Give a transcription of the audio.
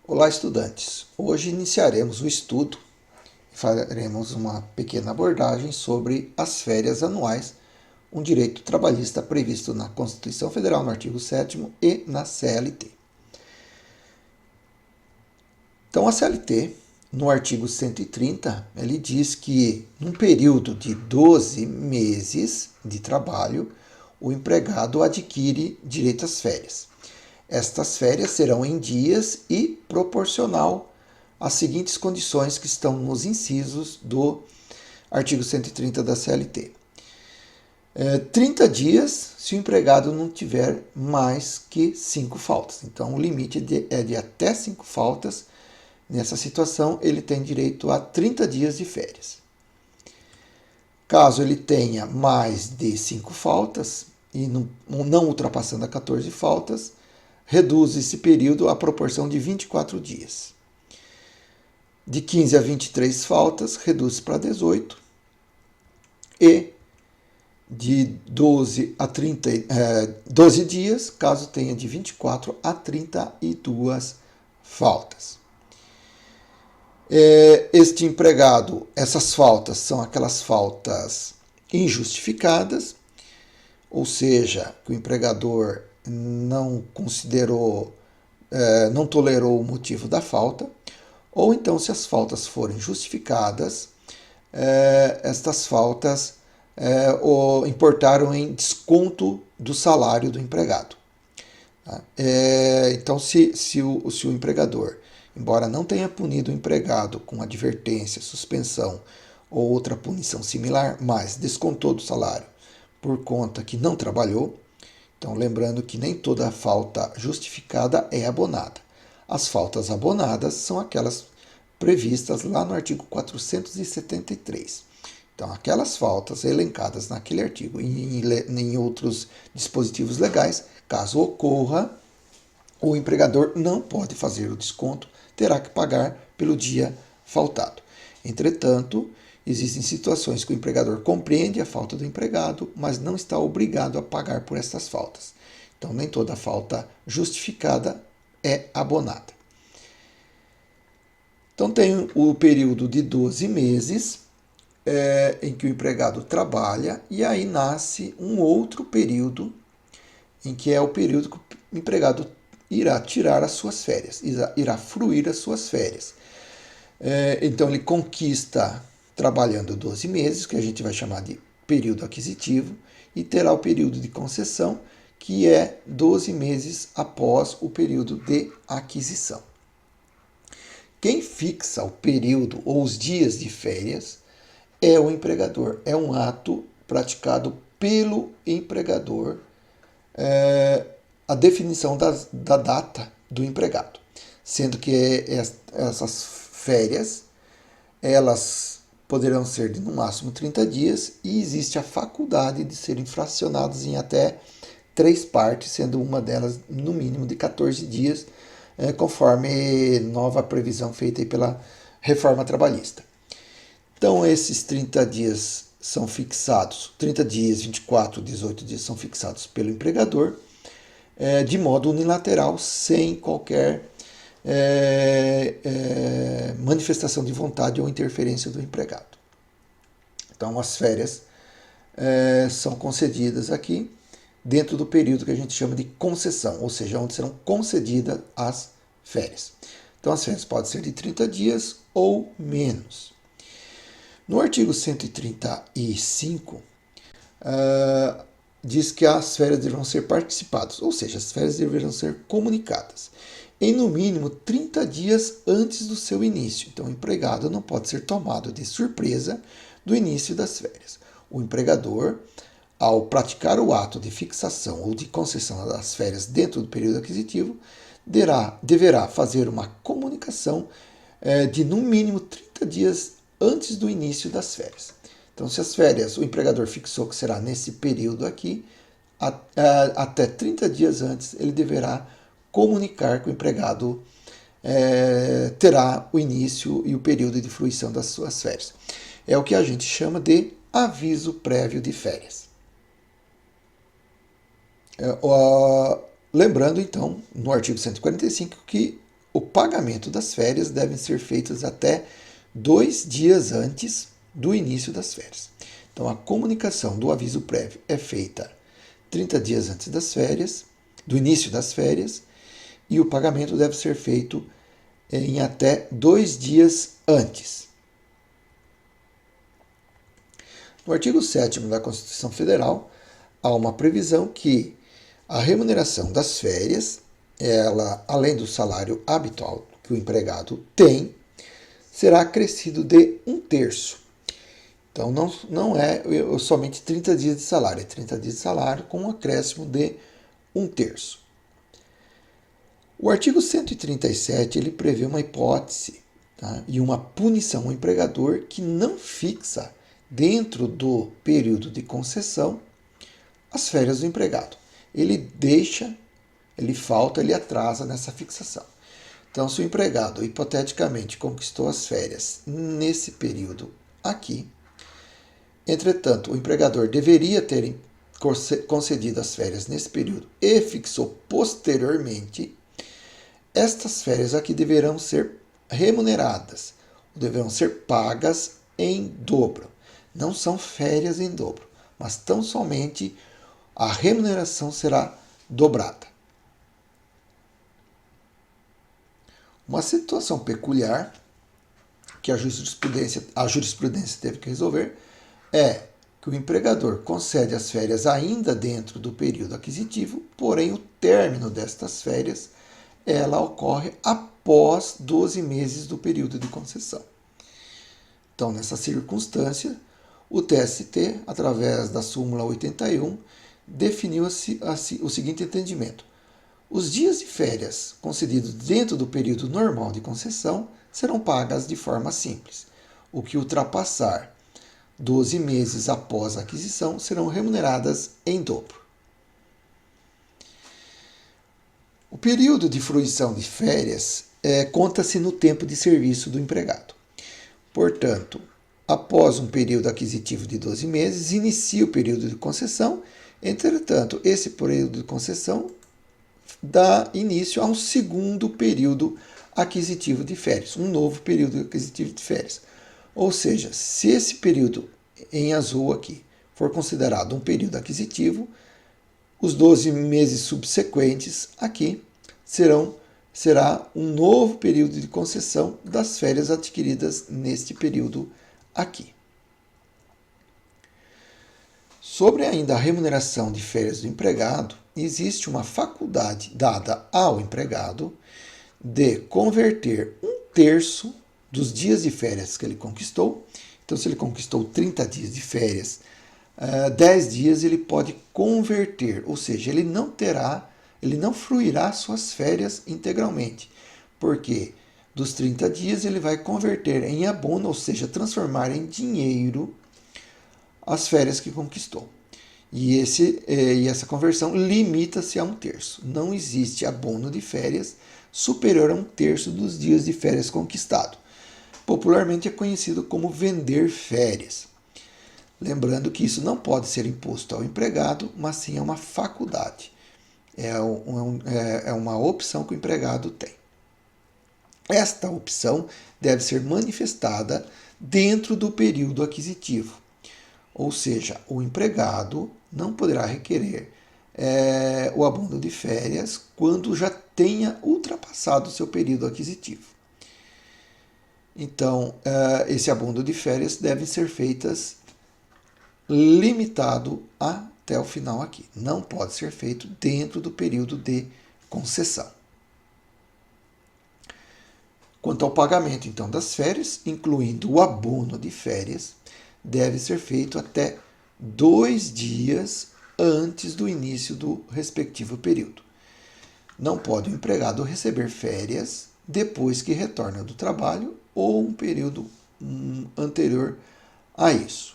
Olá, estudantes! Hoje iniciaremos o estudo e faremos uma pequena abordagem sobre as férias anuais, um direito trabalhista previsto na Constituição Federal, no artigo 7º e na CLT. Então, a CLT, no artigo 130, ele diz que num período de 12 meses de trabalho, o empregado adquire direito às férias. Estas férias serão em dias e proporcional às seguintes condições que estão nos incisos do artigo 130 da CLT. 30 dias se o empregado não tiver mais que 5 faltas. Então, o limite é de até 5 faltas. Nessa situação, ele tem direito a 30 dias de férias. Caso ele tenha mais de 5 faltas, e não ultrapassando a 14 faltas, reduz esse período à proporção de 24 dias. De 15 a 23 faltas, reduz para 18. E de 12 a 12 dias, caso tenha de 24 a 32 faltas. Este empregado, essas faltas são aquelas faltas injustificadas, ou seja, que o empregador não considerou, não tolerou o motivo da falta, ou então se as faltas forem justificadas, estas faltas importaram em desconto do salário do empregado. Então, se o empregador, embora não tenha punido o empregado com advertência, suspensão ou outra punição similar, mas descontou do salário por conta que não trabalhou, então lembrando que nem toda falta justificada é abonada. As faltas abonadas são aquelas previstas lá no artigo 473. Então, aquelas faltas elencadas naquele artigo e em outros dispositivos legais, caso ocorra, o empregador não pode fazer o desconto, terá que pagar pelo dia faltado. Entretanto, existem situações que o empregador compreende a falta do empregado, mas não está obrigado a pagar por essas faltas. Então, nem toda falta justificada é abonada. Então, tem o período de 12 meses em que o empregado trabalha, e aí nasce um outro período, em que é o período que o empregado irá tirar as suas férias, irá fruir as suas férias. Então, ele conquista trabalhando 12 meses, que a gente vai chamar de período aquisitivo, e terá o período de concessão, que é 12 meses após o período de aquisição. Quem fixa o período ou os dias de férias é o empregador. É um ato praticado pelo empregador, a definição da data do empregado, sendo que essas férias elas poderão ser de no máximo 30 dias e existe a faculdade de serem fracionadas em até 3 partes, sendo uma delas no mínimo de 14 dias, conforme nova previsão feita pela reforma trabalhista. Então, esses 30 dias são fixados, 30 dias, 24, 18 dias são fixados pelo empregador, de modo unilateral, sem qualquer manifestação de vontade ou interferência do empregado. Então, as férias são concedidas aqui dentro do período que a gente chama de concessão, ou seja, onde serão concedidas as férias. Então, as férias podem ser de 30 dias ou menos. No artigo 135, diz que as férias deverão ser participadas, ou seja, as férias deverão ser comunicadas em no mínimo 30 dias antes do seu início. Então, o empregado não pode ser tomado de surpresa do início das férias. O empregador, ao praticar o ato de fixação ou de concessão das férias dentro do período aquisitivo, deverá fazer uma comunicação de no mínimo 30 dias antes do início das férias. Então, se as férias o empregador fixou que será nesse período aqui, até 30 dias antes ele deverá comunicar que o empregado terá o início e o período de fruição das suas férias. É o que a gente chama de aviso prévio de férias. Lembrando, então, no artigo 145, que o pagamento das férias devem ser feitos até 2 dias antes do início das férias. Então, a comunicação do aviso prévio é feita 30 dias antes das férias, do início das férias, e o pagamento deve ser feito em até 2 dias antes. No artigo 7º da Constituição Federal, há uma previsão que a remuneração das férias, ela, além do salário habitual que o empregado tem, será acrescido de 1/3. Então, não é somente 30 dias de salário, é 30 dias de salário com um acréscimo de 1/3. O artigo 137 ele prevê uma hipótese, tá, e uma punição ao empregador que não fixa dentro do período de concessão as férias do empregado. Ele deixa, ele falta, ele atrasa nessa fixação. Então, se o empregado hipoteticamente conquistou as férias nesse período aqui, entretanto, o empregador deveria ter concedido as férias nesse período e fixou posteriormente, estas férias aqui deverão ser remuneradas, deverão ser pagas em dobro. Não são férias em dobro, mas tão somente a remuneração será dobrada. Uma situação peculiar que a jurisprudência teve que resolver é que o empregador concede as férias ainda dentro do período aquisitivo, porém o término destas férias ela ocorre após 12 meses do período de concessão. Então, nessa circunstância, o TST, através da súmula 81, definiu o seguinte entendimento: os dias de férias concedidos dentro do período normal de concessão serão pagas de forma simples. O que ultrapassar 12 meses após a aquisição serão remuneradas em dobro. O período de fruição de férias conta-se no tempo de serviço do empregado. Portanto, após um período aquisitivo de 12 meses, inicia o período de concessão. Entretanto, esse período de concessão dá início a um segundo período aquisitivo de férias, um novo período aquisitivo de férias. Ou seja, se esse período em azul aqui for considerado um período aquisitivo, os 12 meses subsequentes aqui será um novo período de concessão das férias adquiridas neste período aqui. Sobre ainda a remuneração de férias do empregado, existe uma faculdade dada ao empregado de converter 1/3 dos dias de férias que ele conquistou. Então, se ele conquistou 30 dias de férias, 10 dias ele pode converter, ou seja, ele não fruirá suas férias integralmente, porque dos 30 dias ele vai converter em abono, ou seja, transformar em dinheiro as férias que conquistou. E essa conversão limita-se a 1/3. Não existe abono de férias superior a 1/3 dos dias de férias conquistado. Popularmente é conhecido como vender férias. Lembrando que isso não pode ser imposto ao empregado, mas sim é uma faculdade. É uma opção que o empregado tem. Esta opção deve ser manifestada dentro do período aquisitivo. Ou seja, o empregado não poderá requerer o abono de férias quando já tenha ultrapassado o seu período aquisitivo. Então, esse abono de férias deve ser feitas limitado até o final aqui. Não pode ser feito dentro do período de concessão. Quanto ao pagamento, então, das férias, incluindo o abono de férias, deve ser feito até 2 dias antes do início do respectivo período. Não pode o empregado receber férias depois que retorna do trabalho ou um período anterior a isso.